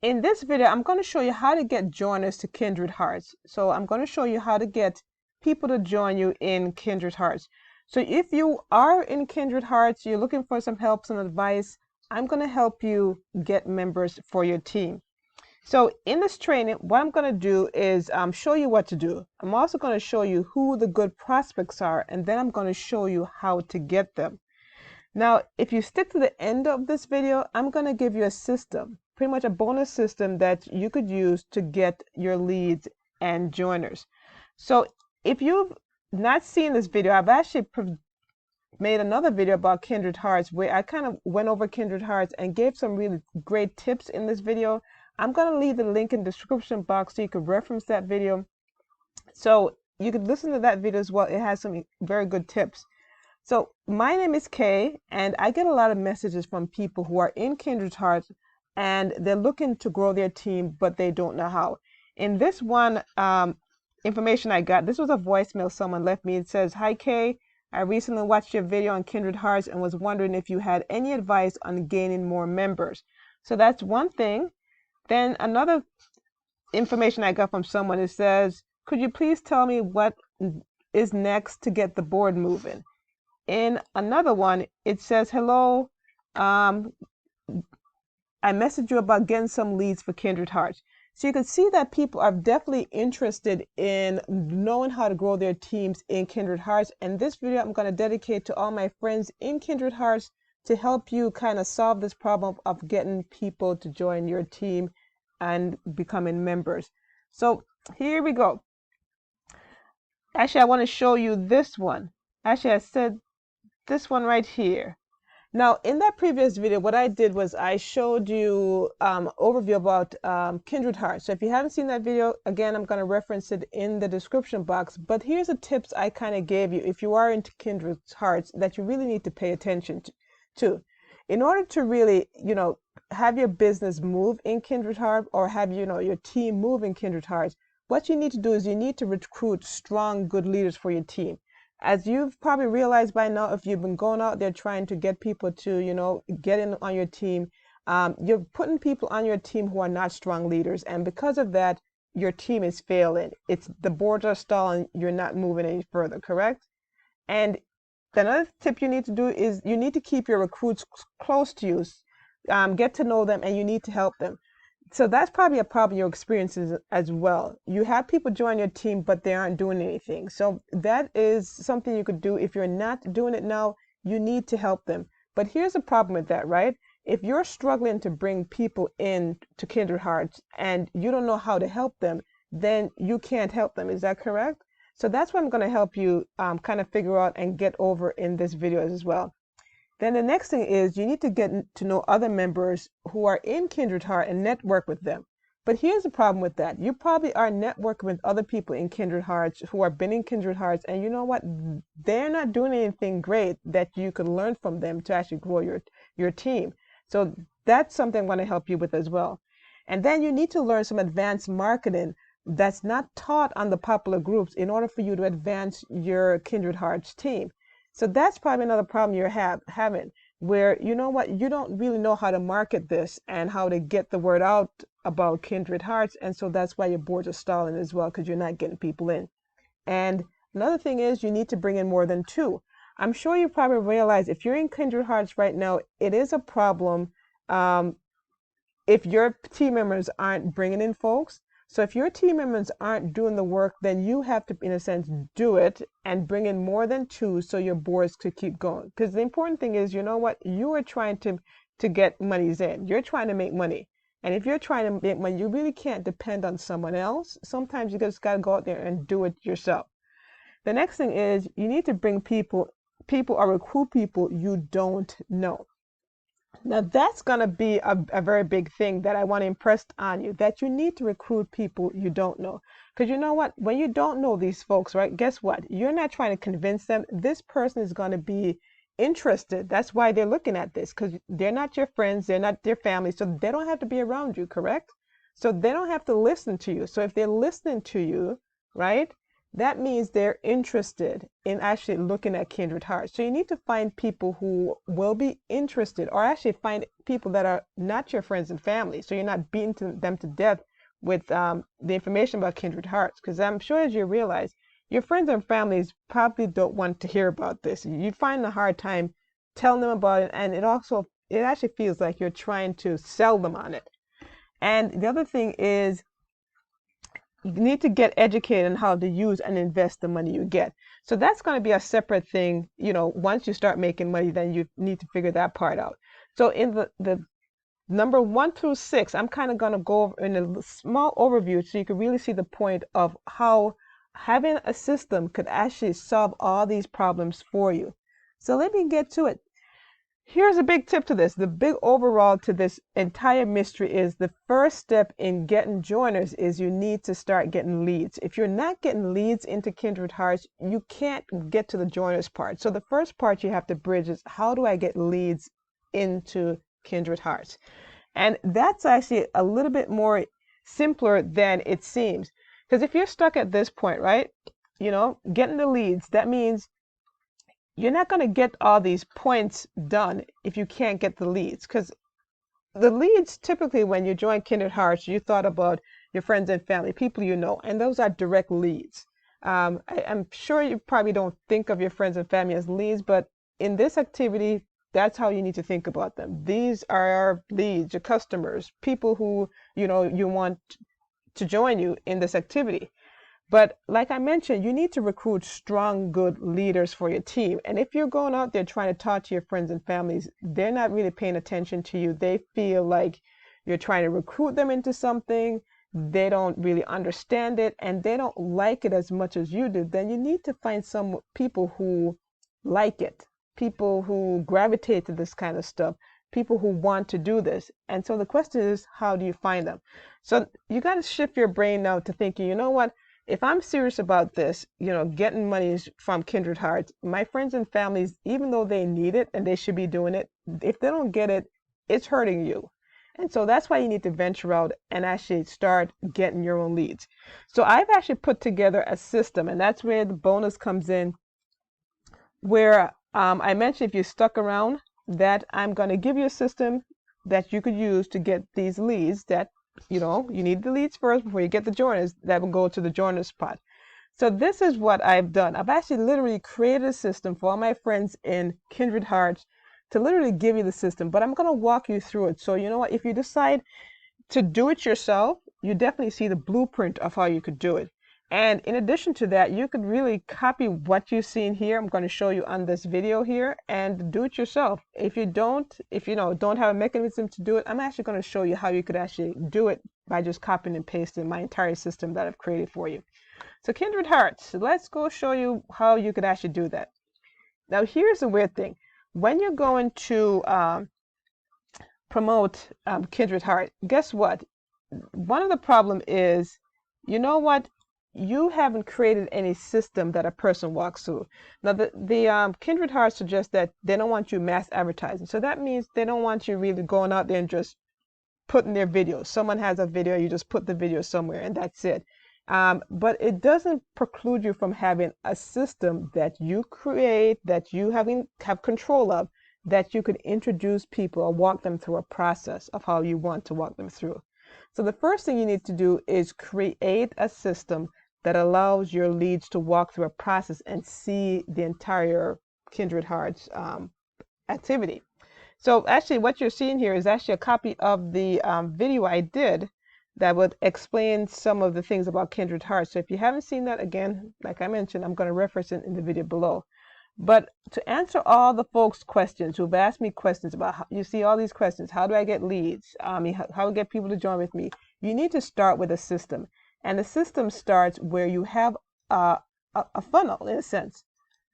In this video, I'm going to show you how to get joiners to Kindred Hearts. So I'm going to show you how to get people to join you in Kindred Hearts. So if you are in Kindred Hearts, you're looking for some help, some advice, I'm going to help you get members for your team. So in this training, what I'm going to do is show you what to do. I'm also going to show you who the good prospects are, and then I'm going to show you how to get them. Now, if you stick to the end of this video, I'm going to give you a system, pretty much a bonus system that you could use to get your leads and joiners. So if you've not seen this video, I've actually made another video about Kindred Hearts where I kind of went over Kindred Hearts and gave some really great tips in this video. I'm going to leave the link in the description box so you can reference that video. So you could listen to that video as well. It has some very good tips. So my name is Kay, and I get a lot of messages from people who are in Kindred Hearts and they're looking to grow their team, but they don't know how. In this one information I got, this was a voicemail someone left me. It says, "Hi Kay, I recently watched your video on Kindred Hearts and was wondering if you had any advice on gaining more members." So that's one thing. Then another information I got from someone, it says, "Could you please tell me what is next to get the board moving?" In another one, it says, "Hello, I messaged you about getting some leads for Kindred Hearts." So you can see that people are definitely interested in knowing how to grow their teams in Kindred Hearts. And this video I'm going to dedicate to all my friends in Kindred Hearts to help you kind of solve this problem of getting people to join your team and becoming members. So here we go. Actually, I want to show you this one. Actually, I said this one right here. Now, in that previous video, what I did was I showed you overview about Kindred Hearts. So if you haven't seen that video, again, I'm going to reference it in the description box. But here's the tips I kind of gave you if you are into Kindred Hearts that you really need to pay attention to. In order to really, have your business move in Kindred Hearts or have, your team move in Kindred Hearts, what you need to do is you need to recruit strong, good leaders for your team. As you've probably realized by now, if you've been going out there trying to get people to, get in on your team, you're putting people on your team who are not strong leaders. And because of that, your team is failing. The boards are stalling. You're not moving any further, correct? And another tip you need to do is you need to keep your recruits close to you, get to know them, and you need to help them. So that's probably a problem you're experiencing as well. You have people join your team, but they aren't doing anything. So that is something you could do. If you're not doing it now, you need to help them. But here's the problem with that, right? If you're struggling to bring people in to Kindred Hearts and you don't know how to help them, then you can't help them. Is that correct? So that's what I'm going to help you kind of figure out and get over in this video as well. Then the next thing is you need to get to know other members who are in Kindred Heart and network with them. But here's the problem with that. You probably are networking with other people in Kindred Hearts who are been in Kindred Hearts, and you know what? They're not doing anything great that you could learn from them to actually grow your team. So that's something I'm going to help you with as well. And then you need to learn some advanced marketing that's not taught on the popular groups in order for you to advance your Kindred Hearts team. So that's probably another problem you're having, where you know what, you don't really know how to market this and how to get the word out about Kindred Hearts, and so that's why your boards are stalling as well, because you're not getting people in. And another thing is you need to bring in more than two. I'm sure you probably realize if you're in Kindred Hearts right now, it is a problem if your team members aren't bringing in folks. So if your team members aren't doing the work, then you have to, in a sense, do it and bring in more than two so your boards could keep going. Because the important thing is, you know what, you are trying to get monies in. You're trying to make money. And if you're trying to make money, you really can't depend on someone else. Sometimes you just got to go out there and do it yourself. The next thing is you need to bring people or recruit people you don't know. Now that's going to be a very big thing that I want to impress on you, that you need to recruit people you don't know. Because you know what? When you don't know these folks, right, guess what? You're not trying to convince them. This person is going to be interested. That's why they're looking at this, because they're not your friends. They're not their family. So they don't have to be around you, correct? So they don't have to listen to you. So if they're listening to you, right, that means they're interested in actually looking at Kindred Hearts. So you need to find people who will be interested, or actually find people that are not your friends and family. So you're not beating them to death with the information about Kindred Hearts. Because I'm sure, as you realize, your friends and families probably don't want to hear about this. You find a hard time telling them about it, and it actually feels like you're trying to sell them on it. And the other thing is, you need to get educated on how to use and invest the money you get. So that's going to be a separate thing. Once you start making money, then you need to figure that part out. So in the number 1 through 6, I'm kind of going to go over in a small overview so you can really see the point of how having a system could actually solve all these problems for you. So let me get to it. Here's a big tip to this. The big overall to this entire mystery is the first step in getting joiners is you need to start getting leads. If you're not getting leads into Kindred Hearts, you can't get to the joiners part. So the first part you have to bridge is, how do I get leads into Kindred Hearts? And that's actually a little bit more simpler than it seems. Because if you're stuck at this point, right, getting the leads, that means you're not going to get all these points done if you can't get the leads. Because the leads, typically when you join Kindred Hearts, you thought about your friends and family, people you know, and those are direct leads. I'm sure you probably don't think of your friends and family as leads, but in this activity, that's how you need to think about them. These are our leads, your customers, people who you want to join you in this activity. But like I mentioned, you need to recruit strong, good leaders for your team. And if you're going out there trying to talk to your friends and families, they're not really paying attention to you. They feel like you're trying to recruit them into something. They don't really understand it, and they don't like it as much as you do. Then you need to find some people who like it, people who gravitate to this kind of stuff, people who want to do this. And so the question is, how do you find them? So you got to shift your brain now to thinking, you know what? If I'm serious about this, getting monies from Kindred Hearts, my friends and families, even though they need it and they should be doing it, if they don't get it, it's hurting you. And so that's why you need to venture out and actually start getting your own leads. So I've actually put together a system, and that's where the bonus comes in, where I mentioned, if you stuck around, that I'm going to give you a system that you could use to get these leads that you need the leads first before you get the joiners that will go to the joiners pot. So this is what I've done. I've actually literally created a system for all my friends in Kindred Hearts to literally give you the system, but I'm going to walk you through it. So you know what, if you decide to do it yourself, you definitely see the blueprint of how you could do it. And in addition to that, you could really copy what you've seen here. I'm going to show you on this video here, and do it yourself. If you don't have a mechanism to do it, I'm actually going to show you how you could actually do it by just copying and pasting my entire system that I've created for you. So Kindred Hearts, let's go show you how you could actually do that. Now here's the weird thing. When you're going to promote Kindred Heart, guess what? One of the problem is, you haven't created any system that a person walks through. Now, the Kindred Hearts suggest that they don't want you mass advertising. So that means they don't want you really going out there and just putting their videos. Someone has a video, you just put the video somewhere, and that's it. But it doesn't preclude you from having a system that you create, that you have control of, that you could introduce people or walk them through a process of how you want to walk them through. So the first thing you need to do is create a system that allows your leads to walk through a process and see the entire Kindred Hearts activity. So actually what you're seeing here is actually a copy of the video I did that would explain some of the things about Kindred Hearts. So if you haven't seen that, again, like I mentioned, I'm going to reference it in the video below. But to answer all the folks' questions who've asked me questions about, you see all these questions, how do I get leads? How do I get people to join with me? You need to start with a system. And the system starts where you have a funnel, in a sense.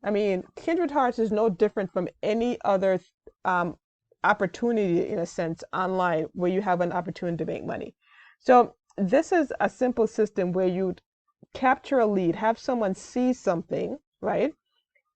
I mean, Kindred Hearts is no different from any other opportunity, in a sense, online, where you have an opportunity to make money. So this is a simple system where you capture a lead, have someone see something, right?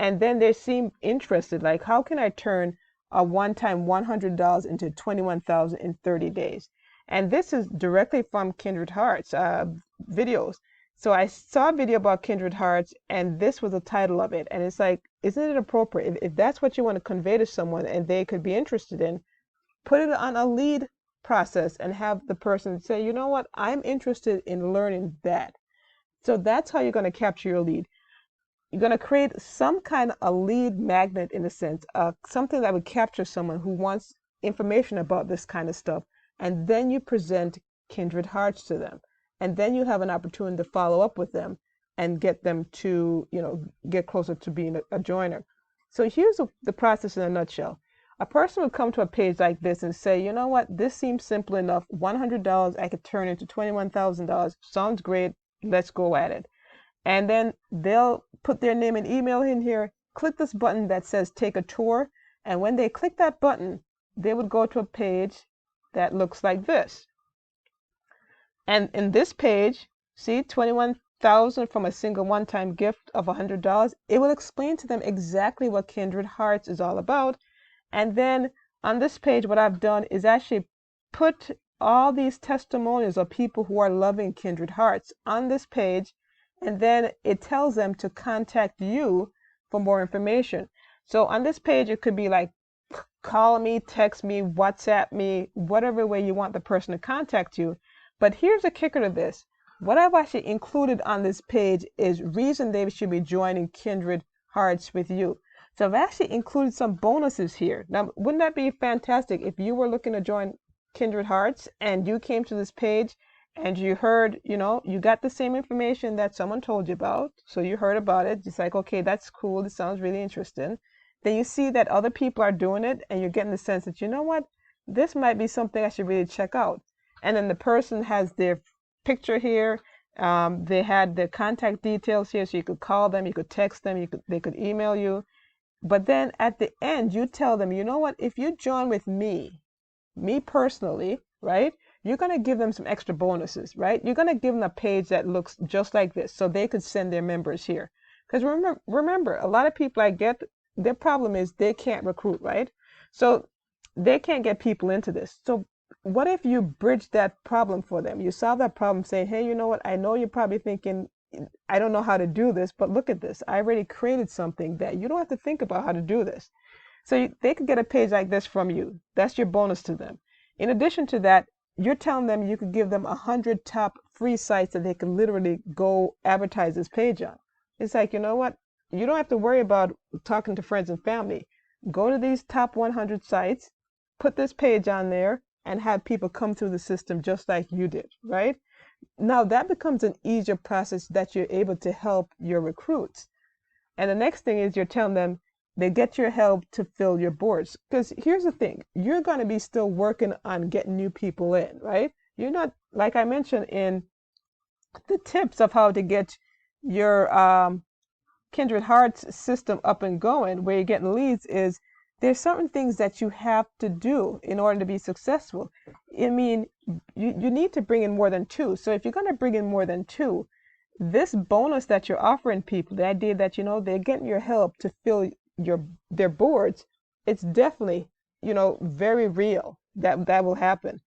And then they seem interested, like, how can I turn a one-time $100 into $21,000 in 30 days? And this is directly from Kindred Hearts videos. So I saw a video about Kindred Hearts, and this was the title of it. And it's like, isn't it appropriate? If that's what you want to convey to someone and they could be interested in, put it on a lead process and have the person say, you know what, I'm interested in learning that. So that's how you're going to capture your lead. You're going to create some kind of a lead magnet, in a sense, something that would capture someone who wants information about this kind of stuff. And then you present Kindred Hearts to them. And then you have an opportunity to follow up with them and get them to, get closer to being a joiner. So here's the process in a nutshell. A person would come to a page like this and say, you know what, this seems simple enough. $100 I could turn into $21,000. Sounds great. Let's go at it. And then they'll put their name and email in here, click this button that says take a tour. And when they click that button, they would go to a page that looks like this. And in this page, see, 21,000 from a single one-time gift of $100. It will explain to them exactly what Kindred Hearts is all about. And then on this page, what I've done is actually put all these testimonials of people who are loving Kindred Hearts on this page. And then it tells them to contact you for more information. So on this page, it could be like, call me, text me, WhatsApp me, whatever way you want the person to contact you. But here's the kicker to this. What I've actually included on this page is reason they should be joining Kindred Hearts with you. So I've actually included some bonuses here. Now, wouldn't that be fantastic if you were looking to join Kindred Hearts and you came to this page and you heard, you got the same information that someone told you about. So you heard about it. It's like, okay, that's cool. This sounds really interesting. Then you see that other people are doing it and you're getting the sense that, you know what, this might be something I should really check out. And then the person has their picture here. They had their contact details here, so you could call them, you could text them, they could email you. But then at the end, you tell them, you know what, if you join with me personally, right, you're going to give them some extra bonuses, right? You're going to give them a page that looks just like this so they could send their members here. Because remember, a lot of people I get, their problem is they can't recruit, right? So they can't get people into this. So what if you bridge that problem for them? You solve that problem saying, hey, you know what? I know you're probably thinking, I don't know how to do this, but look at this. I already created something that you don't have to think about how to do this. So they could get a page like this from you. That's your bonus to them. In addition to that, you're telling them you could give them 100 top free sites that they can literally go advertise this page on. It's like, you know what? You don't have to worry about talking to friends and family. Go to these top 100 sites, put this page on there, and have people come through the system just like you did, right? Now that becomes an easier process that you're able to help your recruits. And the next thing is you're telling them they get your help to fill your boards. Because here's the thing, you're going to be still working on getting new people in, right? You're not, like I mentioned in the tips of how to get your Kindred Hearts system up and going, where you're getting leads, is there's certain things that you have to do in order to be successful. I mean, you need to bring in more than two. So if you're going to bring in more than two, this bonus that you're offering people, the idea that, they're getting your help to fill their boards, it's definitely, very real that will happen.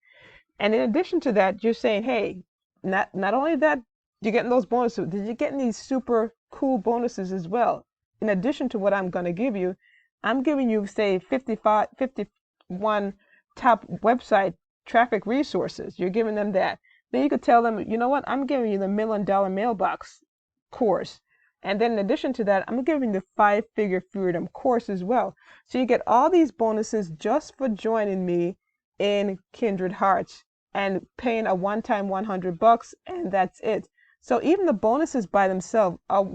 And in addition to that, you're saying, hey, not only that, you're getting those bonuses, you're getting these super cool bonuses as well. In addition to what I'm going to give you, I'm giving you, say, 51 top website traffic resources. You're giving them that. Then you could tell them, you know what, I'm giving you the $1 Million Mailbox course. And then in addition to that, I'm giving you the 5-Figure Freedom course as well. So you get all these bonuses just for joining me in Kindred Hearts and paying a one-time $100, and that's it. So even the bonuses by themselves are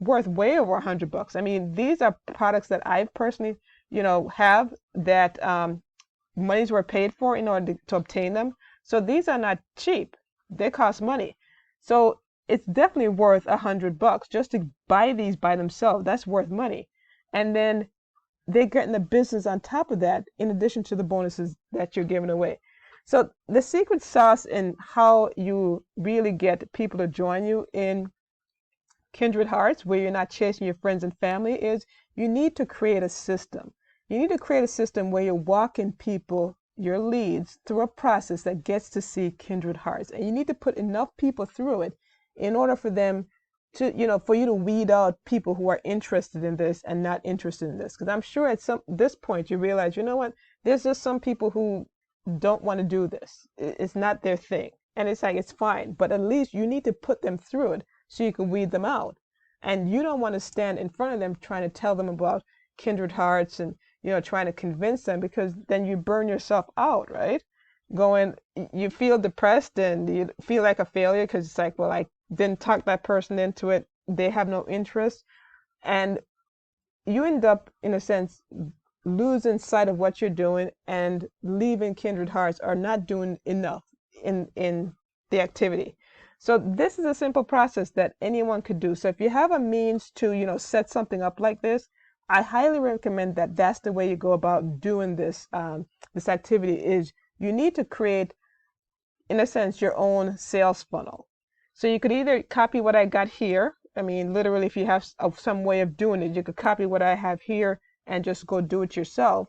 worth way over $100. I mean, these are products that I've personally, have that monies were paid for in order to obtain them. So these are not cheap. They cost money. So it's definitely worth $100 just to buy these by themselves. That's worth money. And then they're getting the business on top of that, in addition to the bonuses that you're giving away. So the secret sauce in how you really get people to join you in Kindred Hearts, where you're not chasing your friends and family, is you need to create a system. You need to create a system where you're walking people, your leads, through a process that gets to see Kindred Hearts. And you need to put enough people through it in order for them to, for you to weed out people who are interested in this and not interested in this. Because I'm sure at this point you realize, you know what, there's just some people who don't want to do this. It's not their thing. And it's like, it's fine. But at least you need to put them through it so you can weed them out. And you don't want to stand in front of them trying to tell them about Kindred Hearts and, trying to convince them, because then you burn yourself out, right? You feel depressed and you feel like a failure because it's like, well, I didn't talk that person into it. They have no interest. And you end up, in a sense, losing sight of what you're doing and leaving Kindred Hearts or not doing enough in the activity. So this is a simple process that anyone could do. So if you have a means to, set something up like this, I highly recommend that that's the way you go about doing this. This activity is you need to create, in a sense, your own sales funnel. So you could either copy what I got here. I mean, literally, if you have some way of doing it, you could copy what I have here and just go do it yourself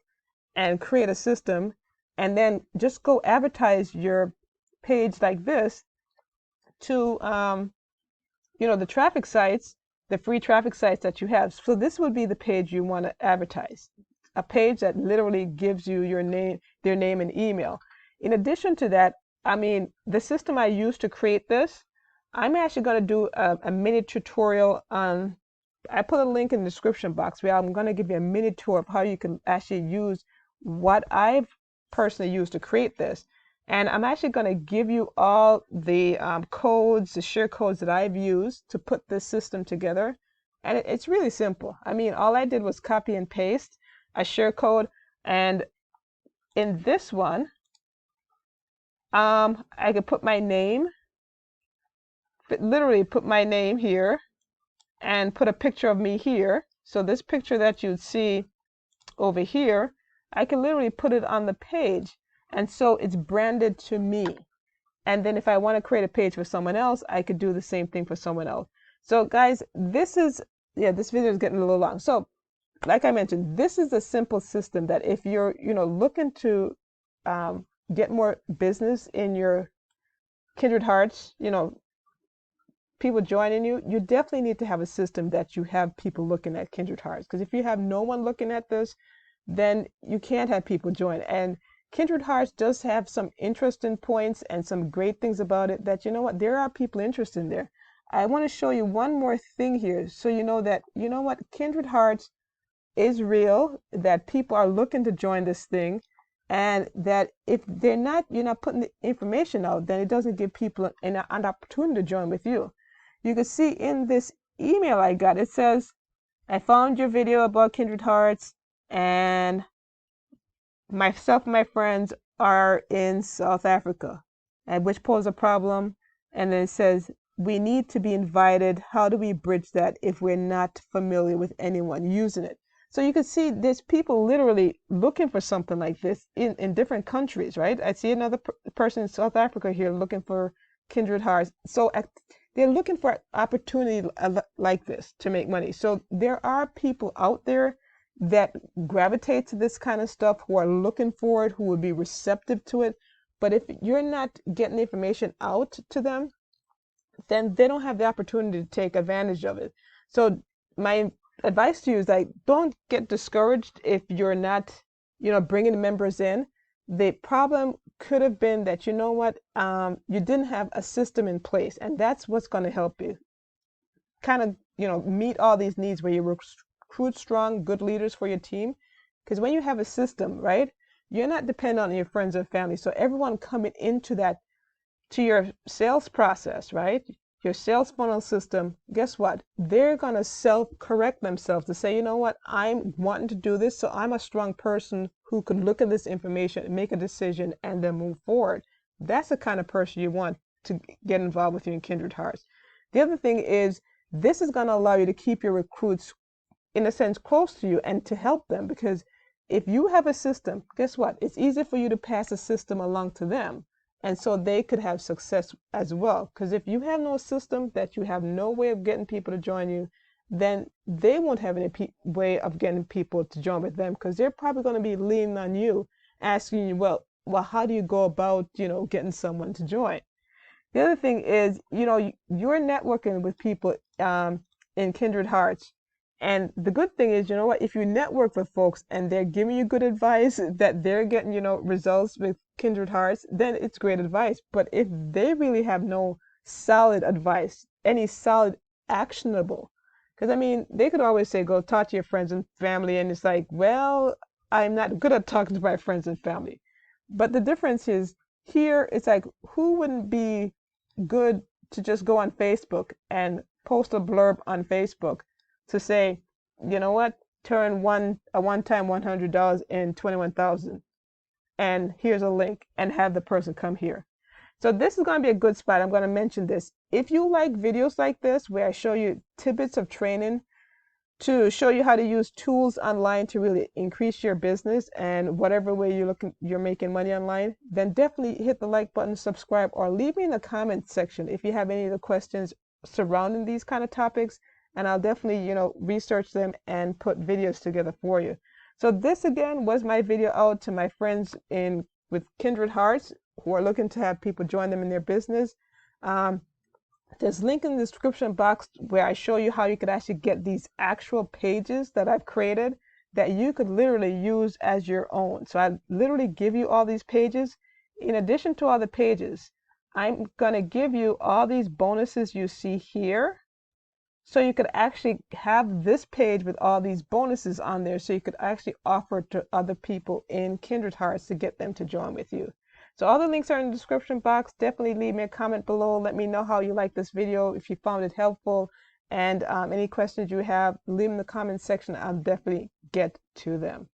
and create a system, and then just go advertise your page like this to, the traffic sites, the free traffic sites that you have. So this would be the page you want to advertise, a page that literally gives you their name and email. In addition to that, I mean, the system I used to create this, I'm actually going to do a mini tutorial on, I put a link in the description box where I'm going to give you a mini tour of how you can actually use what I've personally used to create this. And I'm actually going to give you all the codes, the share codes that I've used to put this system together. And it's really simple. I mean, all I did was copy and paste a share code. And in this one, I could put my name, literally put my name here and put a picture of me here. So this picture that you'd see over here, I can literally put it on the page. And so it's branded to me. And then if I want to create a page for someone else, I could do the same thing for someone else. So guys, this video is getting a little long. So like I mentioned, this is a simple system that if you're, looking to get more business in your Kindred Hearts, people joining you, you definitely need to have a system that you have people looking at Kindred Hearts. Because if you have no one looking at this, then you can't have people join. And Kindred Hearts does have some interesting points and some great things about it that, there are people interested in there. I want to show you one more thing here so you know that, Kindred Hearts is real, that people are looking to join this thing, and that if you're not putting the information out, then it doesn't give people an opportunity to join with you. You can see in this email I got, it says, I found your video about Kindred Hearts, and myself and my friends are in South Africa, and which poses a problem. And then it says, we need to be invited. How do we bridge that if we're not familiar with anyone using it? So you can see there's people literally looking for something like this in different countries, right? I see another person in South Africa here looking for Kindred Hearts. So they're looking for opportunity like this to make money. So there are people out there that gravitate to this kind of stuff, who are looking for it, who would be receptive to it. But if you're not getting the information out to them, then they don't have the opportunity to take advantage of it. So my advice to you is like, don't get discouraged if you're not, bringing the members in. The problem could have been that, you didn't have a system in place, and that's what's going to help you kind of, meet all these needs where you recruit strong, good leaders for your team. Because when you have a system, right, you're not dependent on your friends and family. So everyone coming into to your sales process, right, your sales funnel system, guess what? They're going to self-correct themselves to say, you know what, I'm wanting to do this, so I'm a strong person who could look at this information and make a decision and then move forward. That's the kind of person you want to get involved with you in Kindred Hearts. The other thing is, this is going to allow you to keep your recruits, in a sense, close to you and to help them. Because if you have a system, guess what? It's easy for you to pass a system along to them. And so they could have success as well. Because if you have no system, that you have no way of getting people to join you, then they won't have any way of getting people to join with them, because they're probably going to be leaning on you, asking you, well, how do you go about, getting someone to join? The other thing is, you're networking with people in Kindred Hearts. And the good thing is, you know what, if you network with folks and they're giving you good advice, that they're getting, results with Kindred Hearts, then it's great advice. But if they really have no solid advice, any solid actionable, because I mean, they could always say, go talk to your friends and family. And it's like, well, I'm not good at talking to my friends and family. But the difference is here, it's like, who wouldn't be good to just go on Facebook and post a blurb on Facebook to say, you know what, turn a one-time $100 in 21,000, and here's a link, and have the person come here. So this is going to be a good spot. I'm going to mention this. If you like videos like this, where I show you tidbits of training to show you how to use tools online to really increase your business and whatever way you're making money online, then definitely hit the like button, subscribe, or leave me in the comment section if you have any of the questions surrounding these kind of topics, and I'll definitely, research them and put videos together for you. So this again was my video out to my friends with Kindred Hearts who are looking to have people join them in their business. There's a link in the description box where I show you how you could actually get these actual pages that I've created that you could literally use as your own. So I literally give you all these pages. In addition to all the pages, I'm going to give you all these bonuses you see here. So you could actually have this page with all these bonuses on there, so you could actually offer to other people in Kindred Hearts to get them to join with you. So all the links are in the description box. Definitely leave me a comment below. Let me know how you like this video, if you found it helpful, and any questions you have, leave them in the comment section. I'll definitely get to them.